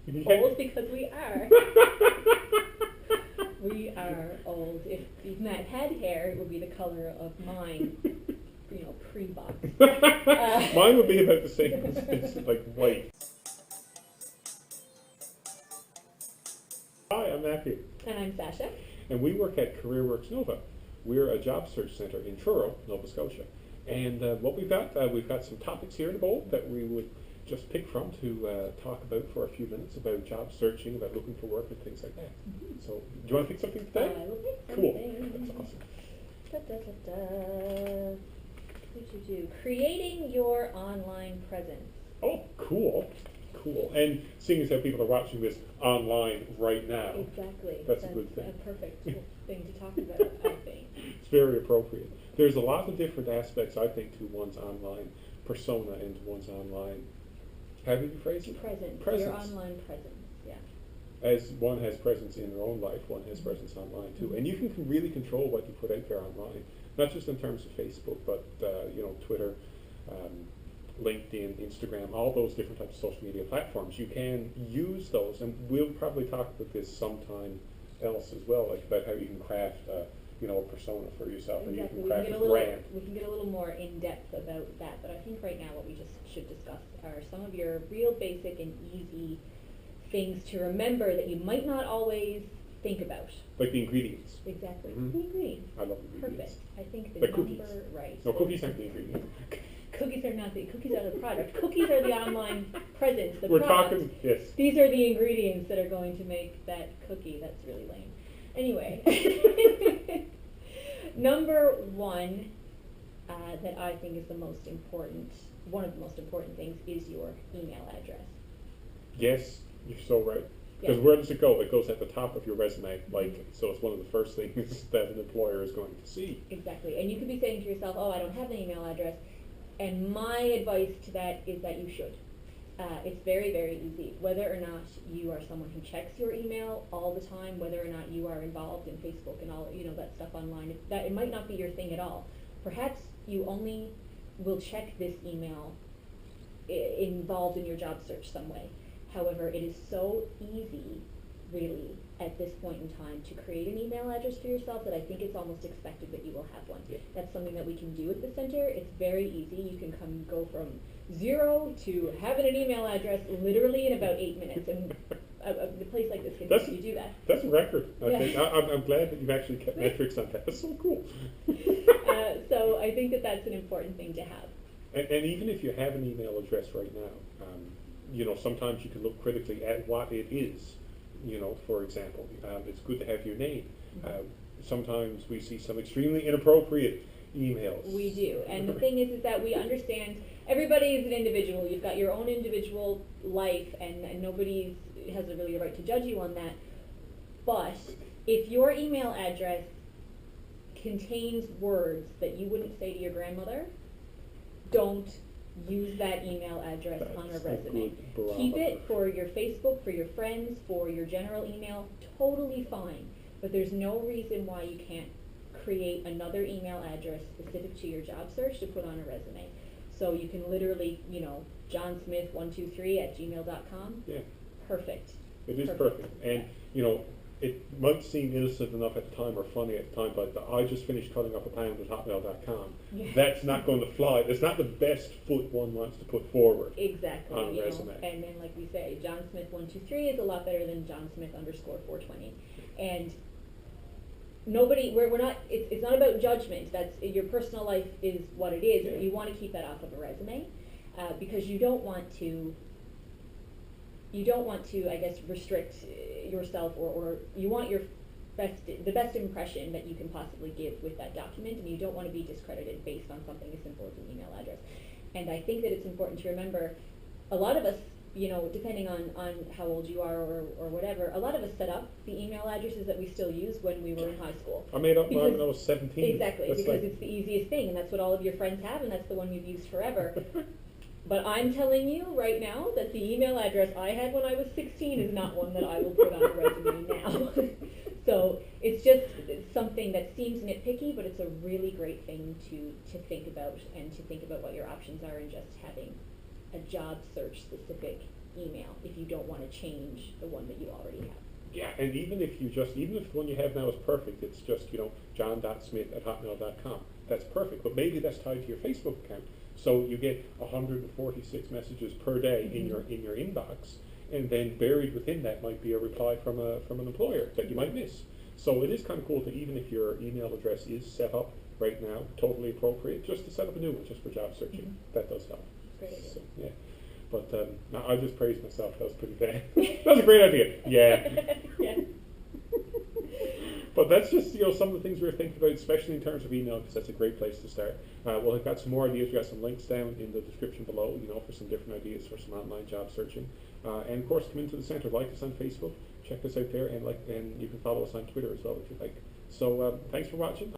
Old because we are. We are old. If Matt had hair, it would be the color of mine, pre-box. Mine would be about the same. It's like white. Hi, I'm Matthew. And I'm Sasha. And we work at CareerworksNova. We're a job search center in Truro, Nova Scotia. And what we've got some topics here in the bowl that we would just pick from to talk about for a few minutes about job searching, about looking for work and things like that. Mm-hmm. So, do you want to pick something today? I will pick something. Cool. That's awesome. Creating your online presence. Oh, cool. Cool. And seeing as how people are watching this online right now. Exactly. That's a good thing. A perfect thing to talk about, I think. It's very appropriate. There's a lot of different aspects, I think, to one's online persona and to one's online, how do you phrase it? Presence. Your online presence, yeah. As one has presence in their own life, one has presence online too. And you can really control what you put out there online, not just in terms of Facebook, but Twitter, LinkedIn, Instagram, all those different types of social media platforms. You can use those, and we'll probably talk about this sometime else as well, like about how you can craft a persona for yourself, exactly. And you can craft a brand. We can get a little more in depth about that, but I think right now what we just should discuss are some of your real basic and easy things to remember that you might not always think about. Like the ingredients. Exactly. Mm-hmm. The ingredients. I love ingredients. Perfect. I think the like number cookies. Right. No, cookies aren't the ingredients. Cookies are not the cookies are the product. Cookies are the online presence. The We're product. talking yes. These are the ingredients that are going to make that cookie. That's really lame. Anyway, number one that I think is one of the most important things is your email address. Yes, you're so right. Because Yeah. where does it go? It goes at the top of your resume, so it's one of the first things that an employer is going to see. Exactly. And you could be saying to yourself, oh, I don't have an email address. And my advice to that is that you should. It's very, very easy. Whether or not you are someone who checks your email all the time, whether or not you are involved in Facebook and all that stuff online, it might not be your thing at all. Perhaps you only will check this email involved in your job search some way. However, it is so easy, really, at this point in time, to create an email address for yourself that I think it's almost expected that you will have one. Yeah. That's something that we can do at the center. It's very easy. You can go from 0 to having an email address literally in about 8 minutes. And a place like this can help you do that. That's a record. Yeah. I'm glad that you've actually kept metrics on that. That's so cool. So I think that that's an important thing to have. And even if you have an email address right now, sometimes you can look critically at what it is. For example, it's good to have your name. Sometimes we see some extremely inappropriate emails. We do. And the thing is that we understand everybody is an individual. You've got your own individual life, and nobody has really a right to judge you on that. But if your email address contains words that you wouldn't say to your grandmother, don't use that email address on a resume. Keep it for your Facebook, for your friends, for your general email, totally fine. But there's no reason why you can't create another email address specific to your job search to put on a resume. So you can literally, johnsmith123@gmail.com. Yeah. Perfect. It is perfect. And, it might seem innocent enough at the time or funny at the time, but I just finished cutting up a pound at hotmail.com. Yeah. That's not going to fly. It's not the best foot one wants to put forward. Exactly. On a resume. And then, like we say, johnsmith123 is a lot better than johnsmith_420. And we're not, it's not about judgment. That's, your personal life is what it is, but you want to keep that off of a resume because you don't want to, I guess, restrict yourself, or you want the best impression that you can possibly give with that document, and you don't want to be discredited based on something as simple as an email address. And I think that it's important to remember, a lot of us, depending on how old you are or whatever, a lot of us set up the email addresses that we still use when we were in high school. I made up mine when I was 17. Exactly, because it's the easiest thing, and that's what all of your friends have, and that's the one you've used forever. But I'm telling you right now that the email address I had when I was 16 is not one that I will put on a resume now. So it's just something that seems nitpicky, but it's a really great thing to think about, and to think about what your options are in just having a job search specific email if you don't want to change the one that you already have. Yeah, and even if the one you have now is perfect, it's just, john.smith@hotmail.com. That's perfect, but maybe that's tied to your Facebook account. So you get 146 messages per day in your inbox, and then buried within that might be a reply from an employer that you might miss. So it is kind of cool to, even if your email address is set up right now, totally appropriate, just to set up a new one just for job searching. That does help. Great idea. So, yeah. But no, I just praised myself. That was pretty bad. That was a great idea. Yeah. Yeah. But that's just some of the things we were thinking about, especially in terms of email, because that's a great place to start. Well, I've got some more ideas. We've got some links down in the description below, for some different ideas for some online job searching. And of course, come into the centre. Like us on Facebook. Check us out there, and you can follow us on Twitter as well if you like. So thanks for watching.